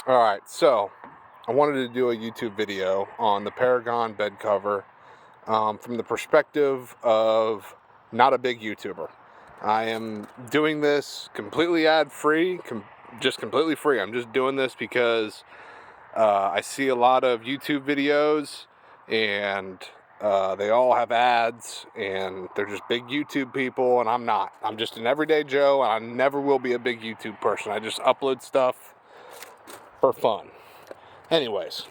Alright, so I wanted to do a YouTube video on the Paragon bed cover from the perspective of not a big YouTuber. I am doing this completely ad-free, just completely free. I'm just doing this because I see a lot of YouTube videos and they all have ads and they're just big YouTube people, and I'm not. I'm just an everyday Joe, and I never will be a big YouTube person. I just upload stuff for fun. Anyways,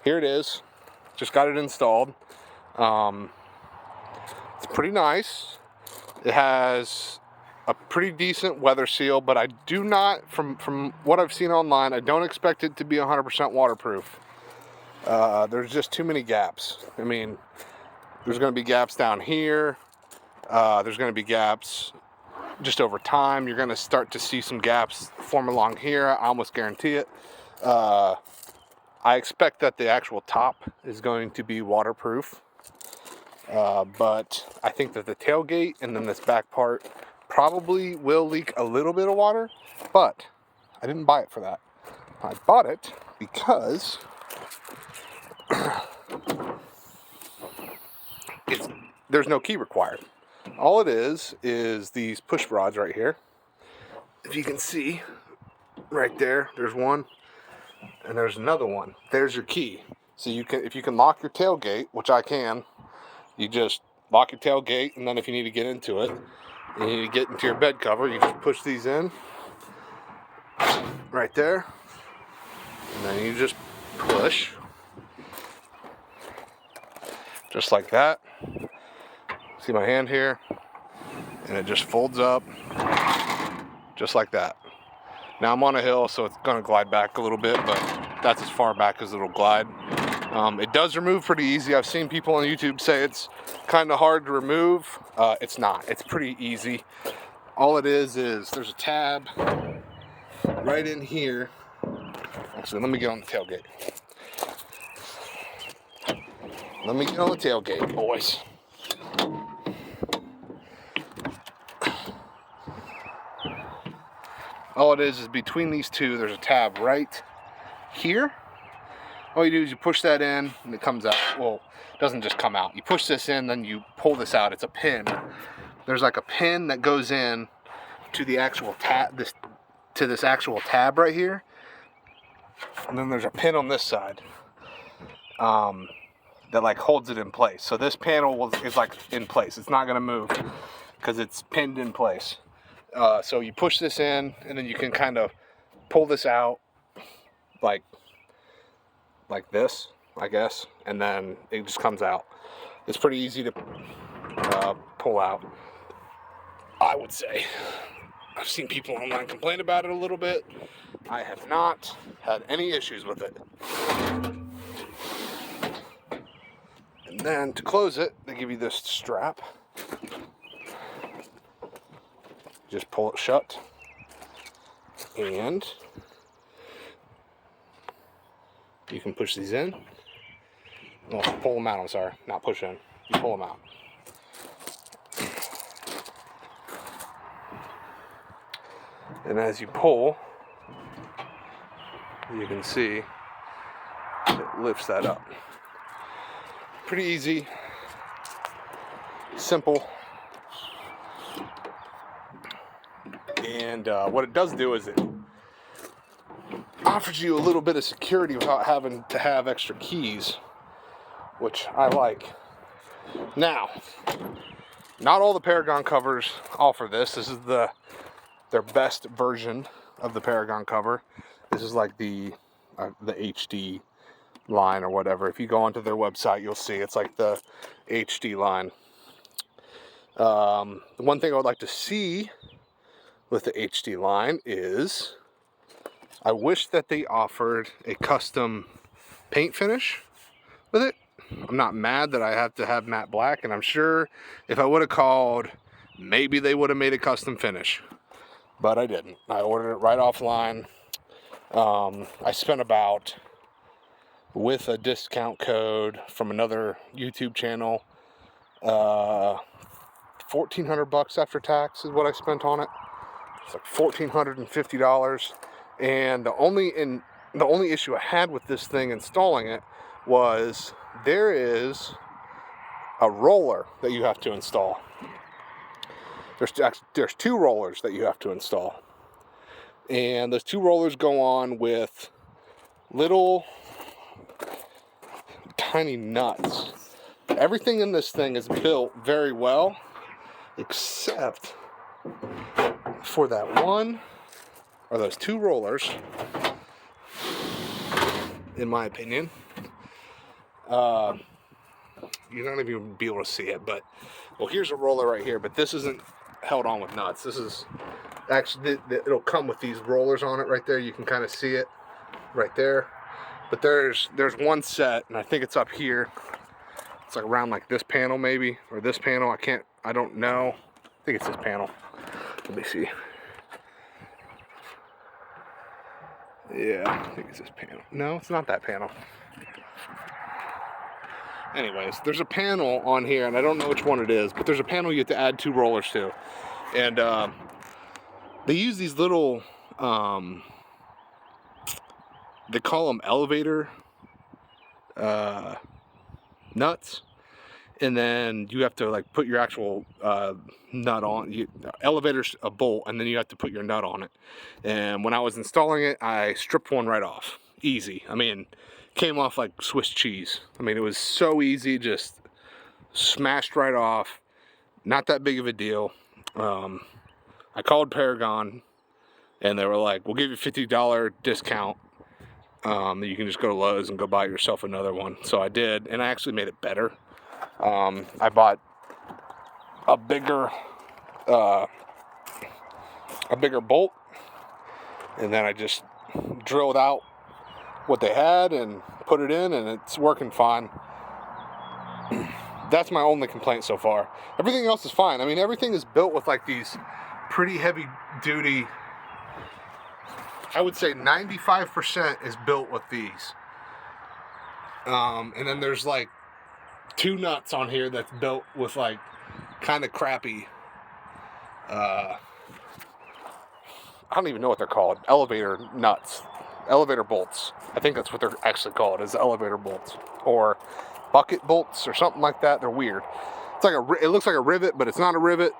here it is. Just got it installed. It's pretty nice. It has a pretty decent weather seal, but I do not, from what I've seen online, I don't expect it to be 100% waterproof. There's just too many gaps. I mean, there's going to be gaps down here. There's going to be gaps just over time. You're going to start to see some gaps form along here. I almost guarantee it. I expect that the actual top is going to be waterproof, but I think that the tailgate and then this back part probably will leak a little bit of water, but I didn't buy it for that. I bought it because there's no key required. All it is these push rods right here. If you can see right there, there's one. And there's another one. There's your key. So you can, if you can lock your tailgate, which I can, you just lock your tailgate, and then if you need to get into it, you need to get into your bed cover, you just push these in right there, and then you just push just like that. See my hand here? And it just folds up just like that. Now I'm on a hill, so it's going to glide back a little bit, but that's as far back as it'll glide. It does remove pretty easy. I've seen people on YouTube say it's kind of hard to remove. It's not. It's pretty easy. All it is there's a tab right in here. Actually, let me get on the tailgate. Let me get on the tailgate, boys. All it is between these two, there's a tab right here. All you do is you push that in and it comes out. Well, it doesn't just come out. You push this in, then you pull this out. It's a pin. There's like a pin that goes in to the actual tab, this actual tab right here. And then there's a pin on this side that like holds it in place. So this panel is like in place. It's not gonna move because it's pinned in place. So you push this in, and then you can kind of pull this out like this, I guess, and then it just comes out. It's pretty easy to pull out, I would say. I've seen people online complain about it a little bit. I have not had any issues with it. And then to close it, they give you this strap. Just pull it shut, and you can push these in. Well, pull them out, I'm sorry, not push in. You pull them out. And as you pull, you can see it lifts that up. Pretty easy, simple. And what it does do is it offers you a little bit of security without having to have extra keys, which I like. Now, not all the Paragon covers offer this. This is their best version of the Paragon cover. This is like the HD line or whatever. If you go onto their website, you'll see it's like the HD line. The one thing I would like to see with the HD line is I wish that they offered a custom paint finish with it. I'm not mad that I have to have matte black, and I'm sure if I would have called, maybe they would have made a custom finish, but I didn't. I ordered it right offline. I spent about, with a discount code from another YouTube channel, $1,400 after tax is what I spent on it. It's like $1,450, and the only, and the only issue I had with this thing installing it was there is a roller that you have to install. There's 2 rollers that you have to install. And those 2 rollers go on with little tiny nuts. Everything in this thing is built very well, except for that one, or those 2 rollers, in my opinion. You're not even be able to see it, but, well, here's a roller right here, but this isn't held on with nuts. This is actually, it'll come with these rollers on it right there. You can kind of see it right there. But there's one set, and I think it's up here. It's like around like this panel maybe, or this panel. I don't know. I think it's this panel. Let me see. Yeah, I think it's this panel. No, it's not that panel. Anyways, there's a panel on here, and I don't know which one it is, but there's a panel you have to add 2 rollers to. And they use these little, they call them elevator nuts. And then you have to like put your actual nut on. Elevator's a bolt, and then you have to put your nut on it. And when I was installing it, I stripped one right off. Easy. I mean, came off like Swiss cheese. I mean, it was so easy, just smashed right off. Not that big of a deal. I called Paragon, and they were like, we'll give you a $50 discount. You can just go to Lowe's and go buy yourself another one. So I did, and I actually made it better. I bought a bigger bolt, and then I just drilled out what they had and put it in, and it's working fine. That's my only complaint so far. Everything else is fine. I mean, everything is built with like these pretty heavy duty, I would say 95% is built with these. And then there's like 2 nuts on here that's built with like kind of crappy, I don't even know what they're called. Elevator nuts. Elevator bolts. I think that's what they're actually called, is elevator bolts. Or bucket bolts or something like that. They're weird. It's like it looks like a rivet, but it's not a rivet.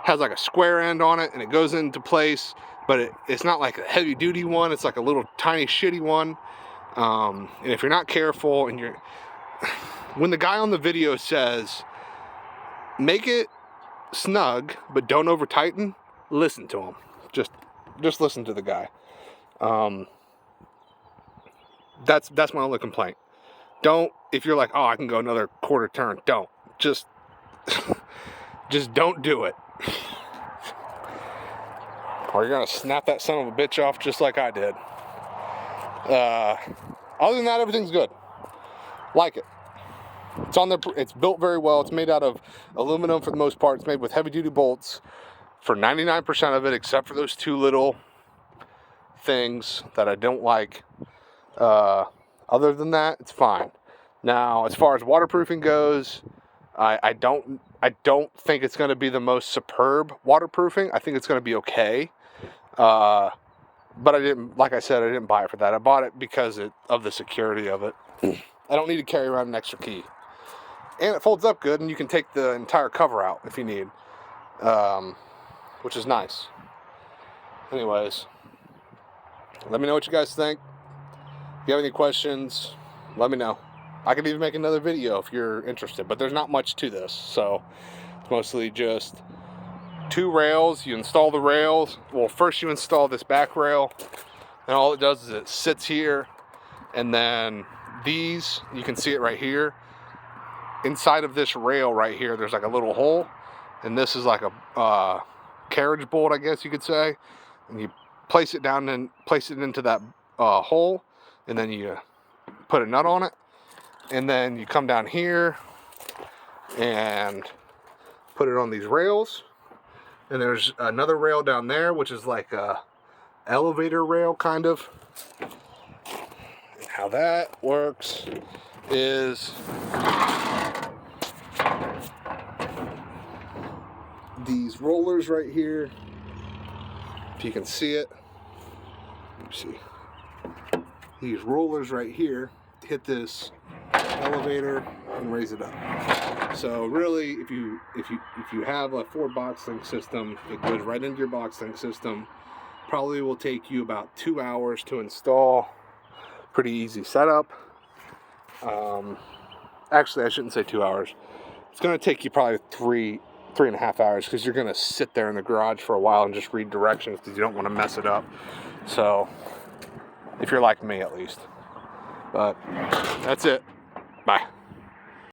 Has like a square end on it, and it goes into place, but it's not like a heavy duty one. It's like a little tiny shitty one. And if you're not careful, and when the guy on the video says, make it snug, but don't over tighten, listen to him. Just listen to the guy. That's my only complaint. Don't, if you're like, oh, I can go another quarter turn, don't. Just don't do it. Or you're gonna snap that son of a bitch off just like I did. Other than that, everything's good. Like it. It's on there. It's built very well. It's made out of aluminum for the most part. It's made with heavy-duty bolts for 99% of it, except for those 2 little things that I don't like. Other than that, it's fine. Now, as far as waterproofing goes, I don't think it's going to be the most superb waterproofing. I think it's going to be okay. But I didn't, like I said, I didn't buy it for that. I bought it because of the security of it. I don't need to carry around an extra key. And it folds up good, and you can take the entire cover out if you need, which is nice. Anyways, let me know what you guys think. If you have any questions, let me know. I could even make another video if you're interested, but there's not much to this, so it's mostly just 2 rails. You install the rails. Well, first you install this back rail, and all it does is it sits here, and then these, you can see it right here. Inside of this rail right here, there's like a little hole, and this is like a carriage bolt, I guess you could say. And you place it down and place it into that hole, and then you put a nut on it, and then you come down here and put it on these rails. And there's another rail down there, which is like a elevator rail kind of. And how that works is these rollers right here, if you can see it. Let me see. these rollers right here hit this elevator and raise it up. So really, if you have a 4-box link system, it goes right into your box link system. Probably will take you about 2 hours to install. Pretty easy setup. Actually, I shouldn't say 2 hours. It's going to take you probably 3.5 hours, because you're going to sit there in the garage for a while and just read directions, because you don't want to mess it up. So, if you're like me at least. But that's it. Bye.